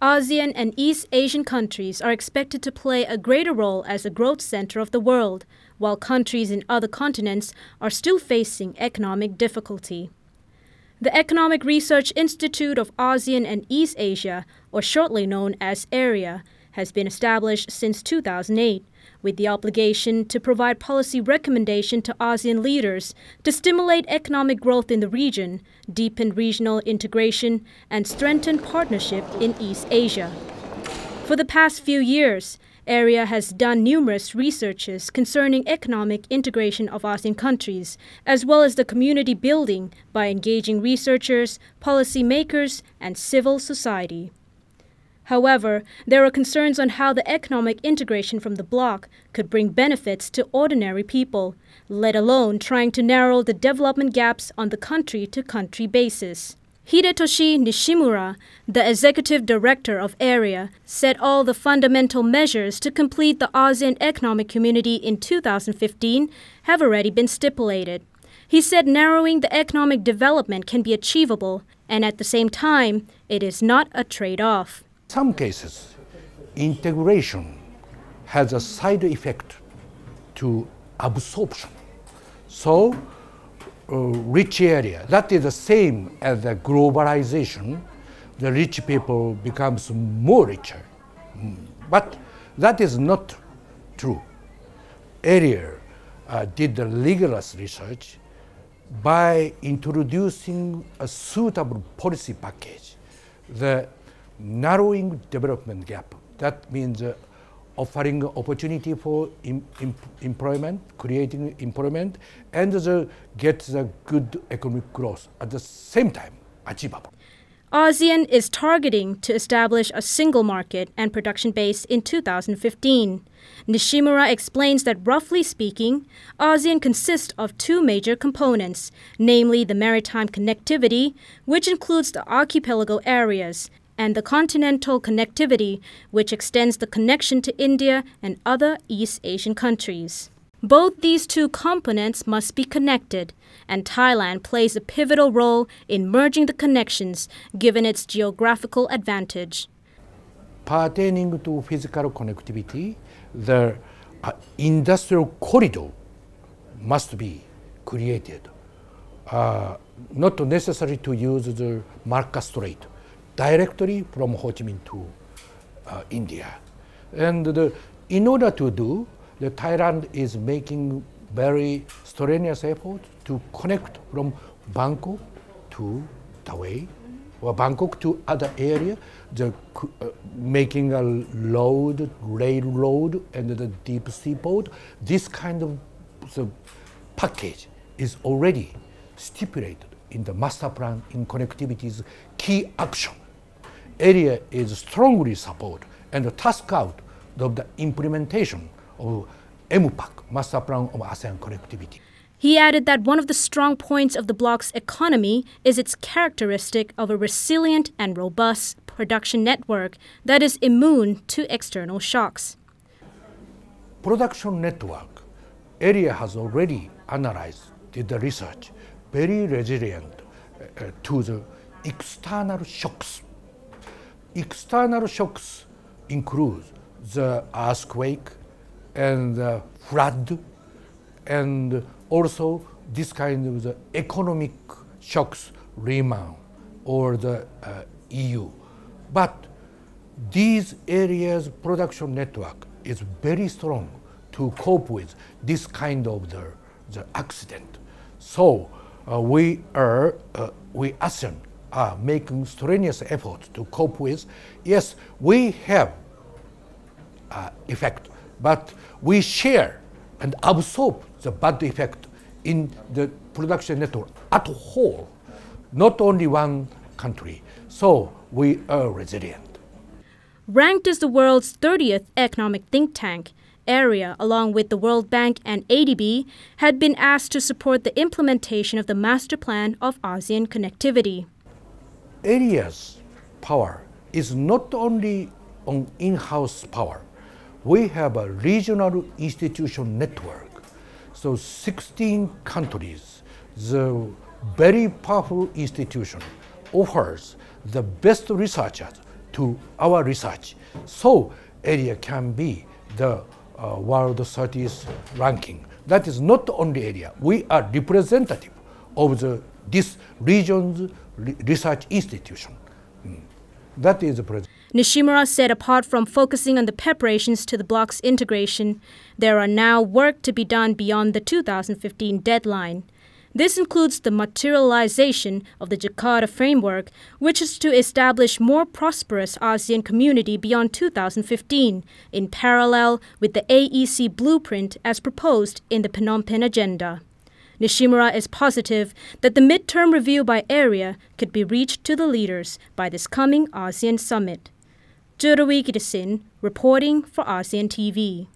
ASEAN and East Asian countries are expected to play a greater role as a growth center of the world, while countries in other continents are still facing economic difficulty. The Economic Research Institute of ASEAN and East Asia, or shortly known as ERIA, has been established since 2008, with the obligation to provide policy recommendation to ASEAN leaders to stimulate economic growth in the region, deepen regional integration, and strengthen partnership in East Asia. For the past few years, ERIA has done numerous researches concerning economic integration of ASEAN countries, as well as the community building by engaging researchers, policymakers, and civil society. However, there are concerns on how the economic integration from the bloc could bring benefits to ordinary people, let alone trying to narrow the development gaps on the country-to-country basis. Hidetoshi Nishimura, the executive director of ERIA, said all the fundamental measures to complete the ASEAN Economic Community in 2015 have already been stipulated. He said narrowing the economic development can be achievable, and at the same time, it is not a trade-off. In some cases, integration has a side effect to absorption. So, rich area, that is the same as the globalization. The rich people becomes more richer. But that is not true. ERIA did the rigorous research by introducing a suitable policy package. The narrowing development gap. That means offering opportunity for employment, creating employment, and get the good economic growth at the same time achievable. ASEAN is targeting to establish a single market and production base in 2015. Nishimura explains that roughly speaking, ASEAN consists of two major components, namely the maritime connectivity, which includes the archipelago areas, and the continental connectivity, which extends the connection to India and other East Asian countries. Both these two components must be connected, and Thailand plays a pivotal role in merging the connections, given its geographical advantage. Pertaining to physical connectivity, the industrial corridor must be created. Not necessary to use the Malacca Strait directly from Ho Chi Minh to India. And in order to do, Thailand is making very strenuous effort to connect from Bangkok to Tawai, or Bangkok to other area, making a railroad and the deep sea port. This kind of package is already stipulated in the master plan in connectivity's key action. ERIA is strongly support and the task out of the implementation of MPAC, Master Plan of ASEAN Connectivity. He added that one of the strong points of the bloc's economy is its characteristic of a resilient and robust production network that is immune to external shocks. Production network, ERIA has already analyzed, did the research, very resilient to the external shocks. External shocks include the earthquake and the flood, and also this kind of the economic shocks, Lehman or the EU. But these areas' production network is very strong to cope with this kind of the accident. So we ASEAN are making strenuous efforts to cope with. Yes, we have effect, but we share and absorb the bad effect in the production network at whole, not only one country. So we are resilient. Ranked as the world's 30th economic think tank, ERIA, along with the World Bank and ADB, had been asked to support the implementation of the Master Plan of ASEAN Connectivity. ERIA's power is not only on in-house power. We have a regional institution network. So 16 countries, the very powerful institution offers the best researchers to our research. So ERIA can be the world 30th ranking. That is not only ERIA. We are representative of this region's research institution. That is the president. Nishimura said apart from focusing on the preparations to the bloc's integration, there are now work to be done beyond the 2015 deadline. This includes the materialization of the Jakarta Framework, which is to establish more prosperous ASEAN community beyond 2015, in parallel with the AEC blueprint as proposed in the Phnom Penh Agenda. Nishimura is positive that the midterm review by ERIA could be reached to the leaders by this coming ASEAN summit. Jurawi Kitasin, reporting for ASEAN TV.